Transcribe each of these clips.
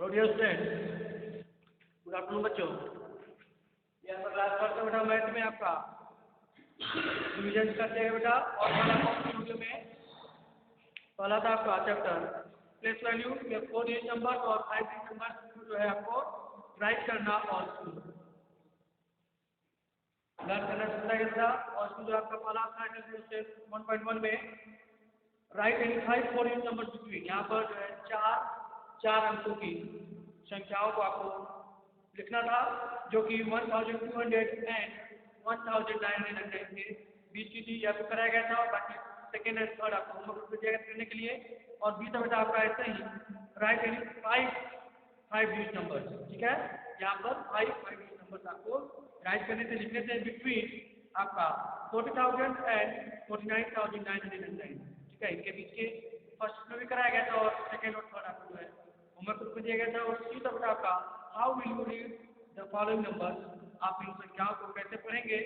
Hello dear student, good afternoon बच्चों। ये आपका क्लास फर्स्ट है बेटा, मैथ में आपका डिवीजन करते हैं बेटा। और वीडियो में पहला था आपका चैप्टर प्लेस वैल्यू में 4 डिजिट नंबर और 5 डिजिट नंबर जो है आपको राइट करना और लर्न करना सिखाया गया था। और इसमें जो आपका पहला था 1.1 में right any 5 4 digit number between, यहाँ पर जो है चार अंकों की संख्याओं को आपको लिखना था, जो कि 1200 एंड 1900 के बीच की थी। आपको कराया गया था और बाकी सेकेंड एंड थर्ड आपको होमवर्क दिया गया करने के लिए। और बी था बेटा आपका ऐसे ही राइट एनी 5 डिजिट नंबर, ठीक है। यहाँ पर 5 डिजिट नंबर आपको राइट करने से लिखने से बिटवीन आपका 40,000 एंड 49,909, ठीक है। इनके बीच के फर्स्ट में भी कराया गया था और सेकेंड और थर्ड आपको जो है होमवर्क दिया गया था। और सी था बेटा आपका how will you read the following numbers, आप इन संख्याओं को कैसे पढ़ेंगे।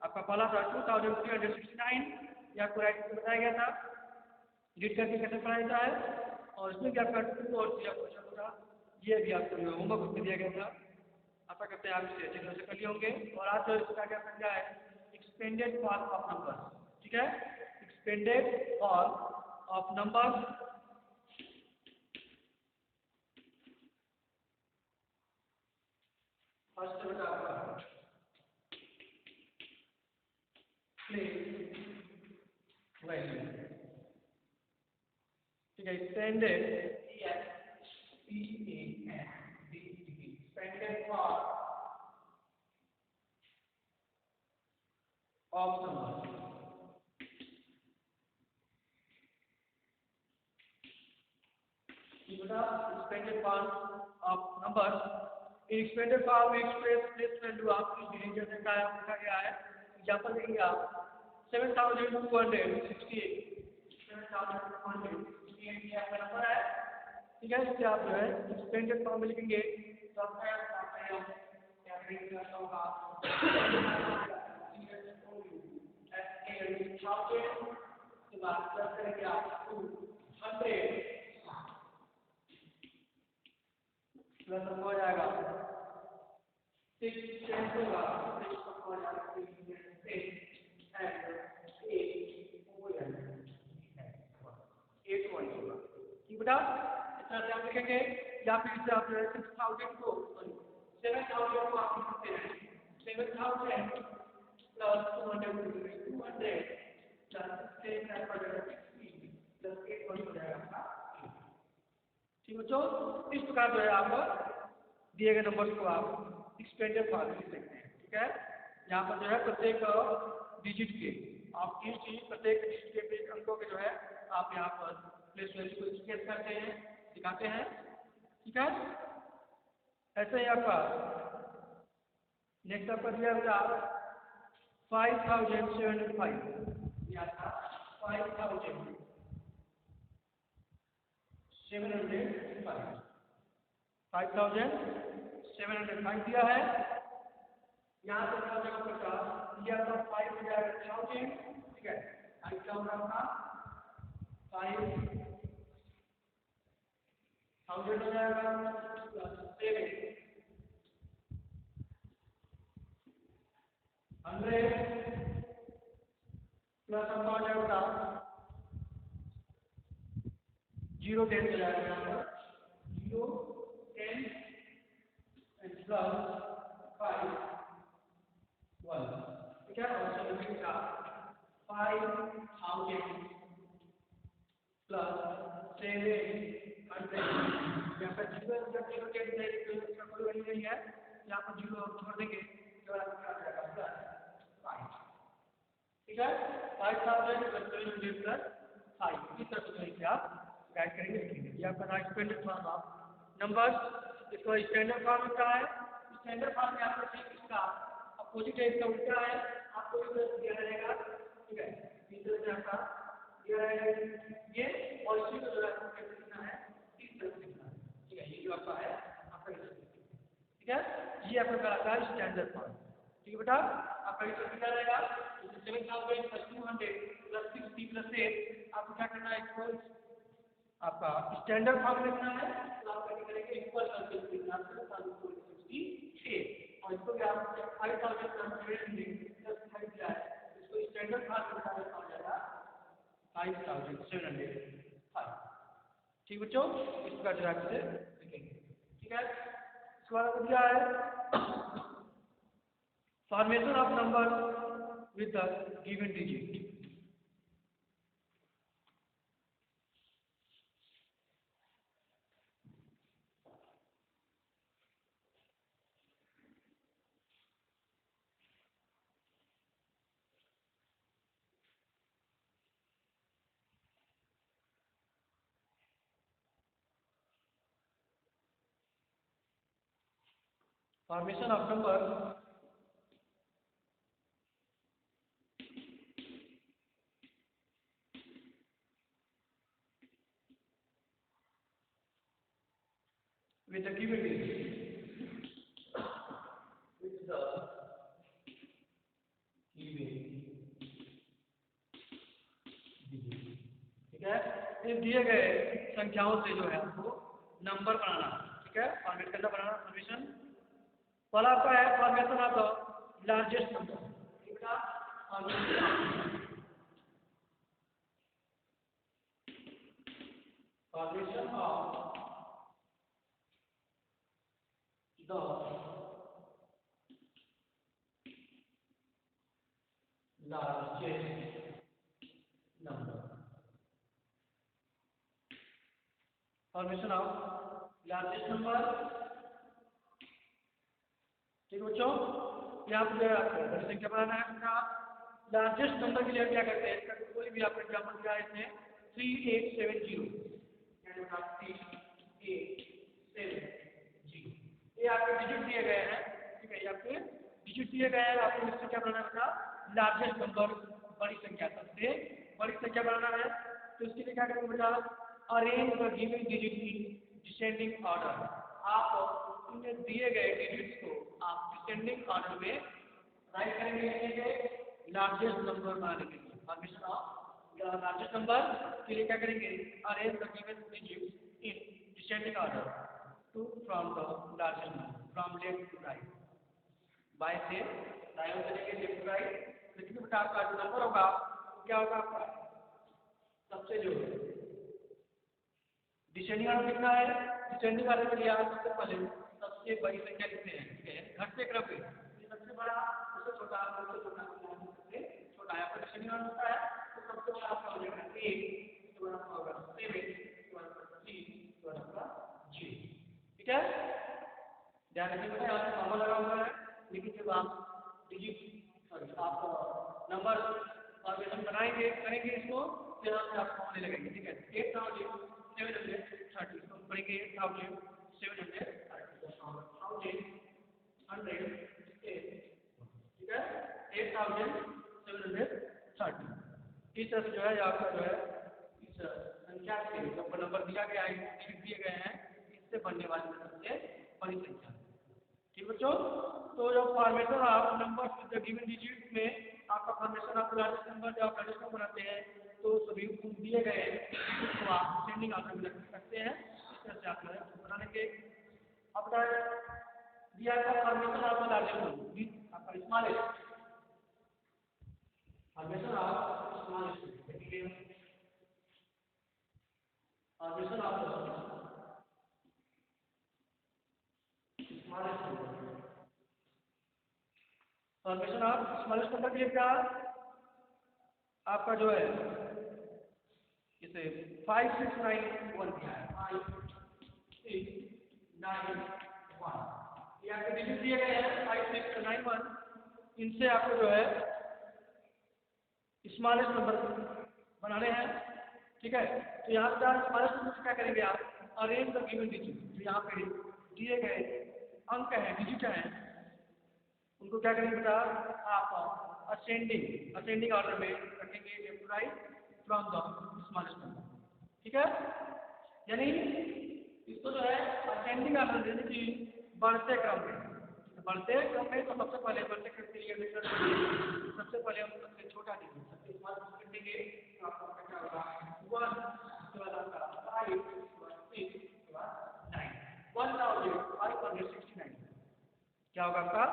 आपका पहला था 2369, यह आपको राइट करके बताया गया था, रीड करके कैसे पढ़ा जाता है। और इसमें भी आपका 2 और 3 क्वेश्चन होगा, ये भी आपको जो होमवर्क दिया गया था। आशा करते हैं आप इसे अच्छी तरह से कर लिए होंगे। और आज जो इसका क्या है एक्सपेंडेड फॉर्म ऑफ नंबर, ठीक है। Expanded form of number first बेटा आपका प्लेस वैल्यू, ठीक है। Expanded expanded form of number, बेटा expanded form of number. Expanded form में एक्सप्रेस प्लेस वैल्यू आपकी डिवीजन से लिखा गया है। एग्जांपल देंगे आप 7268 ये आपका नंबर है, ठीक है। इससे आप जो है एक्सपेंडेड फॉर्म में लिखेंगे तो आपका क्या होगा के बाद प्लस करेंगे आप 200 प्लस हो जाएगा 6 होगा 6 हो जाएगा 8 होगा, ठीक बेटा। इस तरह से आप लिखेंगे या फिर इससे आप 6000 को 7000 को आप लिखते हैं 7000 प्लस 200 हो जाएगा, ठीक बच्चों। इस प्रकार जो है आप दिए गए नंबर्स को आप एक्सपेंडेड फॉर्म में लिख सकते हैं, ठीक है। यहाँ पर जो है प्रत्येक डिजिट के आप प्रत्येक डिजिट के अंकों के जो है आप यहाँ पर प्लेस वैल्यू को स्केच करते हैं, दिखाते हैं, ठीक है। ऐसे ही आपका नेक्स्ट आपका दिया होगा 5705, ये आपका 5705 5705 दिया है। यहाँ से क्या जगह बचा दिया था 5 हो जाएगा 1000, ठीक है। 5 क्या होगा आपका 5000 हो जाएगा प्लस 7 100 प्लस आपका हो जाएगा 0 10 हो जाएगा यहाँ पर 0 10 एंड प्लस 5 1, ठीक है। और सॉल्यूशन का 5000 प्लस 700, यहाँ पर 0 जब 0 10 इसका कोई वैल्यू नहीं है, यहाँ पर 0 हम छोड़ देंगे केवल आपका आ जाएगा प्लस 5, ठीक है। 5000 प्लस 700 प्लस 5 इस तरह से आप गाइड करेंगे लिखेंगे। ये आपका था स्टैंडर्ड फॉर्म ऑफ नंबर्स। इसको स्टैंडर्ड फॉर्म होता है। स्टैंडर्ड फॉर्म में आपको ठीक इसका अपोजिट है, इसका उल्टा है, आपको इस तरह दिया रहेगा, ठीक है। इस तरह से आपका दिया रहेगा ये, और इसी को जो है आपको कैसे लिखना है इस तरह से लिखना है, ठीक है। ये जो आपका है आपका ठीक है। ये आपका कहलाता है स्टैंडर्ड फॉर्म, ठीक है बेटा। आपका इस तरह दिया रहेगा 7000 प्लस 200 प्लस 60 प्लस 8, आपको क्या करना है इसको आपका स्टैंडर्ड फॉर्म लिखना है। तो आप क्या करेंगे सिंपल सर्कल के हिसाब से 1068 और इसको भी आप 5000 दिया है, इसको स्टैंडर्ड फार्मूला में हो जाएगा 5705। ठीक बच्चों, इस प्रकार से आप इसे लिखेंगे। ठीक है, इसके बाद आपको दिया है formation of number with the given digit. Formation of number with the given digit. With the given digit. ठीक है, इन दिए गए संख्याओं से जो है आपको नंबर बनाना। ठीक है, फॉर्मेट करना, बनाना फॉर्मेशन। पहला आपका है formation of the largest number. ठीक है, formation of the largest number. Formation of largest number। ठीक बच्चों, यहाँ पे आपको बड़ी संख्या बनाना है। लार्जेस्ट नंबर के लिए क्या करते हैं, इसका कोई भी आपको एग्जाम्पल दिया है इसमें 3870, 3870, ये आपके डिजिट दिए गए हैं। ठीक है, ये आपके डिजिट दिए गए हैं, आपको इससे क्या बनाना है, लार्जेस्ट नंबर, बड़ी संख्या, सबसे बड़ी संख्या बनाना है। तो इसके लिए क्या करेंगे बेटा, arrange the given digit in descending order. आप इन्हें दिए गए डिजिट्स को आप डिसेंडिंग ऑर्डर में राइट करेंगे लार्जेस्ट नंबर बनाने के लिए। फॉर्मेशन ऑफ लार्जेस्ट नंबर के लिए क्या करेंगे, arrange the given digits in descending order to from the largest number from left to right. बाय से दाएं चलेंगे, लेफ्ट टू राइट। लेकिन बेटा आपका जो नंबर होगा वो क्या होगा, आपका सबसे जो डिसेंडिंग ऑर्डर लिखना है। डिसेंडिंग ऑर्डर के लिए आप सबसे पहले सबसे बड़ी संख्या लिखते हैं। ठीक है, घटते क्रम में सबसे बड़ा, उससे छोटा, उससे छोटा, सबसे छोटा। आपका डिसेंडिंग ऑर्डर होता है तो सबसे बड़ा आपका हो जाएगा 8, उसके बाद आपका होगा 7, उसके बाद आपका 3, उसके बाद आपका 0। ठीक है, ध्यान रखिए बेटा, यहाँ पे नंबर लगा हुआ है, लेकिन जब आप डिजिट सॉरी आप नंबर फॉर्मेशन बनाएंगे, करेंगे इसको, फिर आपको होने लगेंगे। ठीक है, 8730, तो पढ़ेंगे 8730, 1108। ठीक है, 8730। इस तरह से जो है आपका जो है इस संख्या से जो नंबर दिया गया है, डिजिट दिए गए हैं, इससे बनने वाली सबसे बड़ी संख्या। ठीक बच्चों, तो जो formation of number with the given digit में आपका फॉर्मेशन ऑफ लार्जेस्ट नंबर, जब आप लार्जेस्ट नंबर बनाते हैं तो सभी दिए गए डिजिट को आप डिसेंडिंग ऑर्डर में रख सकते हैं। इस तरह से आप जो है बना लेंगे। अब दिया गया फॉर्मेशन ऑफ लार्जेस्ट नंबर आपका स्मॉलेस्ट, फॉर्मेशन ऑफ स्मॉलेस्ट, देखिए formation of smallest number. Formation of smallest number के लिए क्या आपका जो है इसे 5691 दिया है, 5691। ये आपके डिजिट दिए गए हैं 5691। इनसे आपको जो है स्मॉलेस्ट नंबर बनाने हैं। ठीक है, तो यहाँ पे स्मॉलेस्ट नंबर से क्या करेंगे आप, अरेंज द गिवन डिजिट। तो यहाँ पे दिए गए अंक हैं, डिजिट हैं, उनको क्या करेंगे बेटा, आप असेंडिंग ऑर्डर में रखेंगे, left to right from the smallest number. ठीक है, यानी इसको जो है असेंडिंग ऑर्डर देने की बढ़ते क्रम में, तो सबसे पहले बढ़ते क्रम के लिए सबसे पहले हम सबसे छोटा डिजिट, सबसे स्मॉल डिजिट देंगे, तो आपका क्या होगा 1, उसके बाद आपका 5, उसके बाद 6, उसके बाद 9। 1 क्या होगा आपका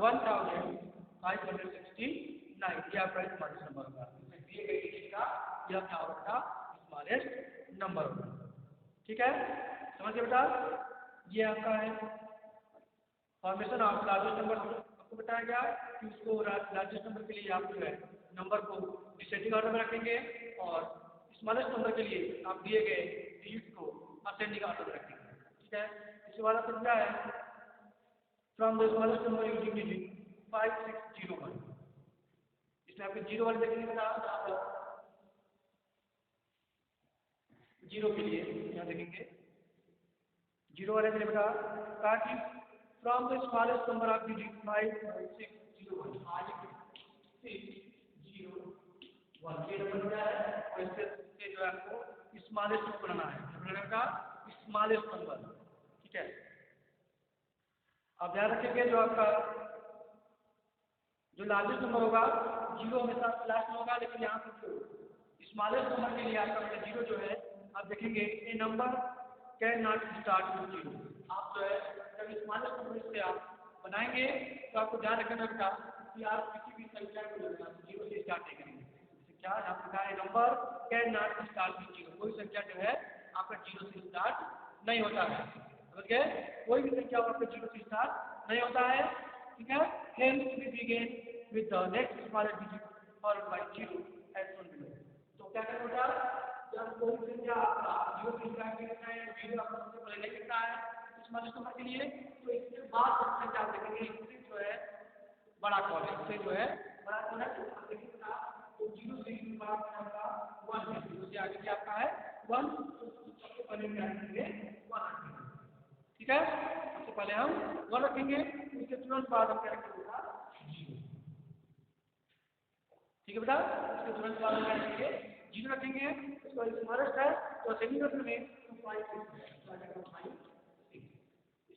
1569, ये आपका स्मॉलेस्ट नंबर होगा। इसमें दिए गए डिजिट का यह क्या होगा, स्मॉलेस्ट नंबर होगा। ठीक है, समझ गए बेटा? ये आपका है फॉर्मेशन ऑफ लार्जेस्ट नंबर। आपको बताया गया कि उसको लार्जेस्ट नंबर के लिए आप जो है नंबर को डिसेंडिंग ऑर्डर में रखेंगे और स्मॉलेस्ट नंबर के लिए आप दिए गए डिजिट को असेंडिंग ऑर्डर में रखेंगे। ठीक है, इसके बाद आपको क्या है, from the smallest number using digit 5601। इसमें आपके जीरो वाले देखेंगे बेटा, जीरो के लिए यहाँ देखेंगे, जीरो वाले के लिए बेटा कहा कि from the smallest number of digit 5601, 5601 ये नंबर क्या है, और इससे जो है आपको स्मॉलेस्ट नंबर बनाना है, बनाने का स्मॉलेस्ट नंबर। ठीक है, आप ध्यान रखेंगे जो आपका जो लार्जेस्ट नंबर होगा जीरो हमेशा लास्ट में होगा, लेकिन यहाँ पर जो स्मॉलेस्ट नंबर के लिए आपका जीरो जो है आप देखेंगे a number can not start with zero. आप जो है जब स्मॉलेस्ट नंबर से आप बनाएंगे तो आपको ध्यान रखना बेटा कि आप किसी भी संख्या को जीरो से स्टार्ट नहीं करेंगे। क्या यहाँ पर कहा है, number can not start with zero, कोई संख्या जो है आपका जीरो से स्टार्ट नहीं होता है। समझ गए? कोई भी संख्या आपका जीरो से स्टार्ट नहीं होता है। ठीक है, hence we begin with the next smallest digit followed by 0 as shown below। तो क्या करें बेटा, जब कोई संख्या आपका जीरो से स्टार्ट करना है, जीरो आपका सबसे पहले नहीं लिखना है स्मॉलेस्ट नंबर के लिए, तो इसके बाद संख्या आप देखेंगे इससे जो है बड़ा कॉल है, इससे जो है बड़ा कॉल है, तो आप देखिए बेटा तो जीरो से बाद आपका 1 है, जीरो से आगे क्या आपका है 1, तो सबसे पहले क्या रखेंगे 1 रखेंगे। ठीक है, सबसे पहले हम 1 रखेंगे, उसके तुरंत बाद हम क्या रखेंगे बेटा 0। ठीक है बेटा, इसके तुरंत बाद हम क्या रखेंगे 0 रखेंगे। उसको स्मॉलेस्ट है तो सेकंड ऑर्डर में 5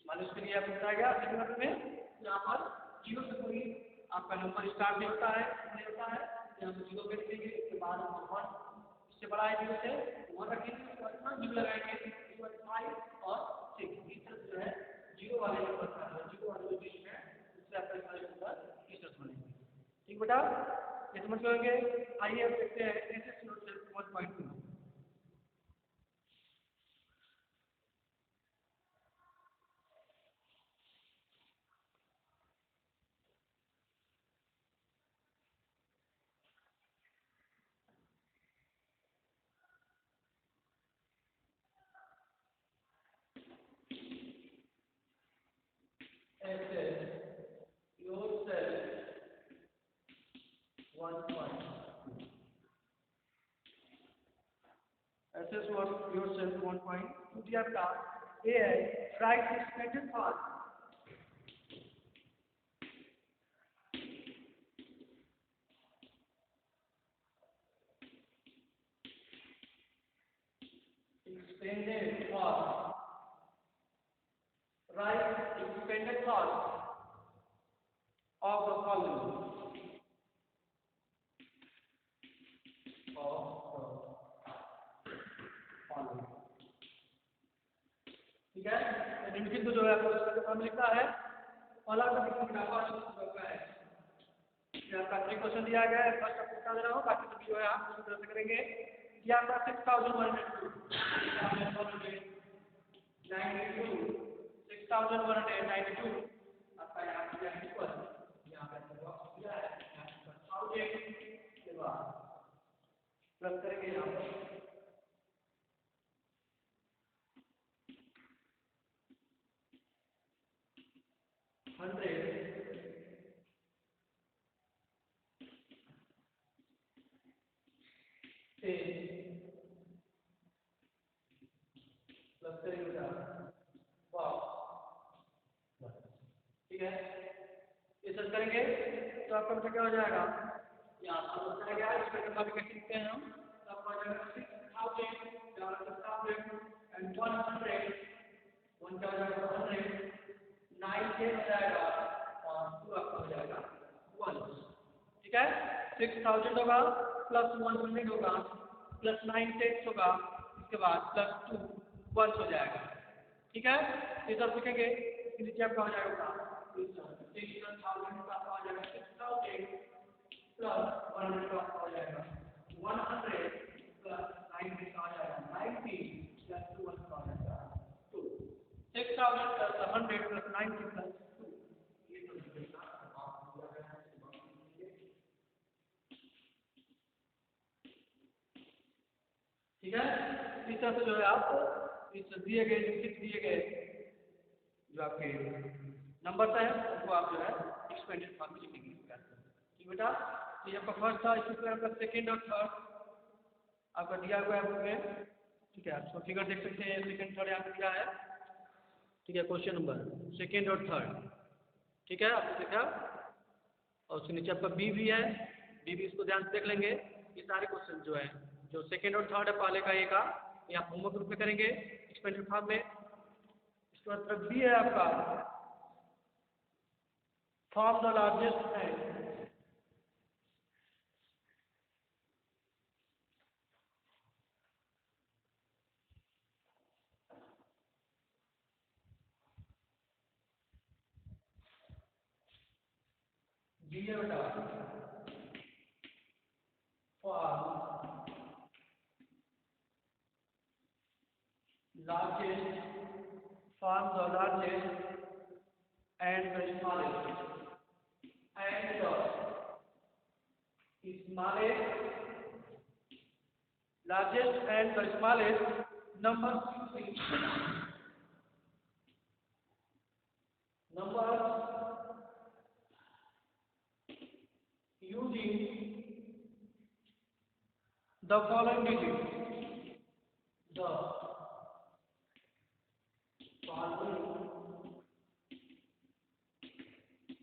स्मॉलेस्ट के लिए आपको बताया गया सेकंड ऑर्डर में यहाँ पर 0 से कोई आपका नंबर स्टार्ट नहीं होता है, यहाँ पर 0 पे रखेंगे, उसके बाद 1 इससे बड़ा है 0 से 1 रखेंगे, उसके बाद 0 लगाएंगे, उसके बाद 5 और 6 इस तरह जो है जीरो वाले नंबर का जीरो वाले जो डिजिट है उससे आपका स्मॉलेस्ट नंबर इस तरह बनेंगे। ठीक बेटा, ये समझ लोगे? आइए अब देखते हैं एसएस नोट सेल 1.2। Assess yourself 1.2 दिया था, A है write the stated thought। Expanded thought, write expanded thought of the following। ठीक है, निम्नलिखित को जो है आपको इसका फॉर्म लिखा है, पहला का ग्राफर है, आपका 3 क्वेश्चन दिया गया है, फर्स्ट आपको बता दे रहा हूँ, बाकी सभी जो है आप उसी तरह से करेंगे। ये आपका 6192 आपका यहाँ पे इक्वल, यहाँ पे बॉक्स दिया है, प्लस करेंगे यहाँ पर 100 से प्लस करेंगे ठीक है, ये सर्च करेंगे तो आपका मतलब क्या हो जाएगा, यहाँ पर बताया गया है इसमें नंबर कैसे लिखते हैं हम, तो आपको आ जाएगा 6000 and 100 1 का हो जाएगा 100 9 से हो जाएगा और 2 आपका हो जाएगा 1। ठीक है, 6000 होगा प्लस 100 होगा प्लस 9 6 होगा, इसके बाद प्लस 2 1 हो जाएगा। ठीक है, ये सब लिखेंगे, इसके नीचे आपका हो जाएगा 6,000 का आ जाएगा 6,000 प्लस 100 का आ जाएगा 100 प्लस 90 का आ जाएगा 90 प्लस 2 का आ जाएगा 2 6,000 प्लस 100 प्लस 90 प्लस 2 ये तो निकलेगा ठीक है। इस तरह से जो है आप इस दिए गए दिए गए जो आपके नंबर है उनको आप जो है एक्सपेंडेड फॉर्म में लिखेंगे ठीक बेटा। ये आपका फर्स्ट था, इसी तरह आपका सेकेंड और थर्ड आपका दिया हुआ है बुक में ठीक है। आपको फिगर देख सकते हैं सेकेंड थर्ड यहाँ पे दिया है ठीक है। क्वेश्चन नंबर सेकेंड और थर्ड ठीक है आपको देखा और उसके नीचे आपका बी भी है, बी भी इसको ध्यान से देख लेंगे। ये सारे क्वेश्चन जो है जो सेकेंड और थर्ड है पहले का ये का ये आप होमवर्क रूप में करेंगे एक्सपेंडेड फॉर्म में। इसके बाद तरफ बी है आपका फॉर्म द लार्जेस्ट है बी है बेटा form the largest and the smallest largest and the smallest numbers using the following digits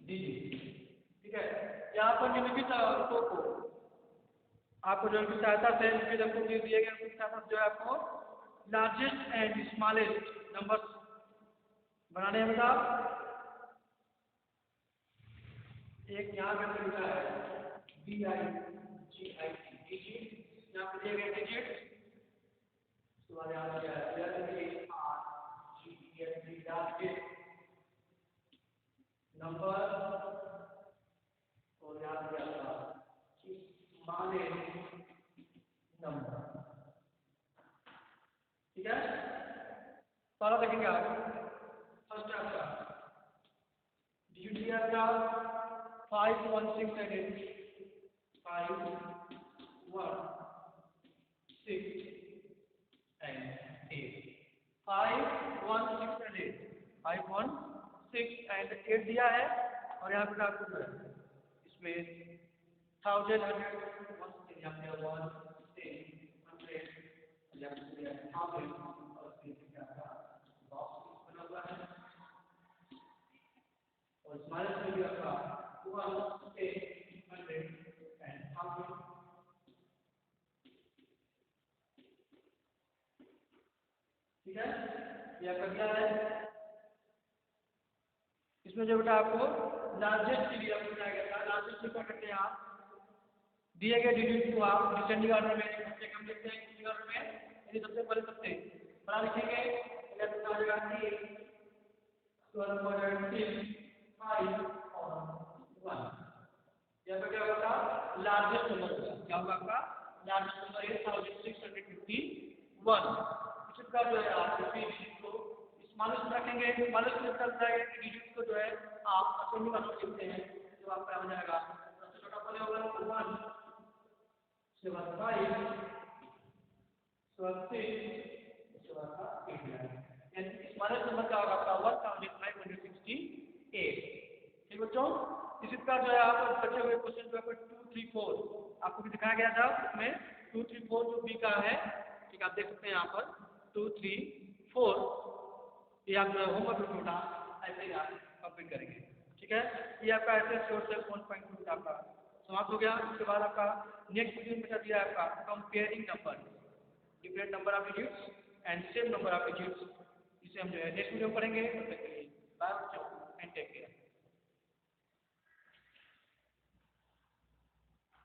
ठीक है। यहाँ पर निम्नलिखित अंकों को आपको जो इनकी सहायता से निम्नलिखित अंकों के दिए गए अंकों की सहायता से जो है आपको लार्जेस्ट एंड स्मॉलेस्ट नंबर्स बनाने हैं बेटा। एक यहाँ पे लिखा है DIGIT डिजिट यहाँ पे दिए गए डिजिट उसके बाद यहाँ पे लार्जेस्ट नंबर और यहाँ पे स्मॉलेस्ट नंबर ठीक है। पहला देखेंगे आप फर्स्ट आपका डिजिट दिया आपका 5 1 6 8 5 1 6 and 8 5 1 6 and 8 5 1 6 and 8 दिया है और यहाँ पे आपको जो है इसमें 1000 100 यहाँ पे 1 10 100 यहाँ पे 1000 और फिर आपका बॉक्स बना हुआ है और स्मॉलेस्ट में भी आपका 1 10 100 and 1000 ठीक है। यह आपका क्या है इसमें जो बेटा आपको लार्जेस्ट के लिए आपको बताया गया था। लार्जेस्ट क्या करते हैं आप दिए गए डिजिट को आप डिसेंडिंग ऑर्डर में सबसे कम लिखते हैं डिसेंडिंग ऑर्डर में यदि सबसे पहले सबसे बड़ा लिखेंगे लेफ्ट आ जाएगा 3 12.6 5 और 1 यहाँ पे क्या होगा लार्जेस्ट नंबर होगा क्या होगा आपका लार्जेस्ट नंबर 8651 इसका जो है आप इसी डिजिट को स्मॉलेस्ट रखेंगे स्मॉलेस्ट में चल जाएगा डिजिट को जो है आप असेंडिंग ऑर्डर लिखते हैं तो आपका हो जाएगा सबसे छोटा पहले होगा 1 उसके बाद 5 उसके बाद 6 उसके बाद 8 यानी स्मॉलेस्ट नंबर का होगा आपका 1568 ठीक बच्चों। इसी प्रकार जो है आप बचे हुए क्वेश्चन जो है 2 3 4 आपको भी दिखाया गया था उसमें 2 3 4 जो बी का है ठीक आप देख सकते हैं यहाँ पर 2 3 4 ये आप जो होमवर्क छोटा ऐसे ही आप कंप्लीट करेंगे ठीक है। ये आपका ऐसे शोर से 1.2 आपका समाप्त हो गया। उसके बाद आपका नेक्स्ट वीडियो में दिया आपका comparing number different number of digits and same number of digits इसे हम जो है नेक्स्ट वीडियो में पढ़ेंगे। Bye and take care.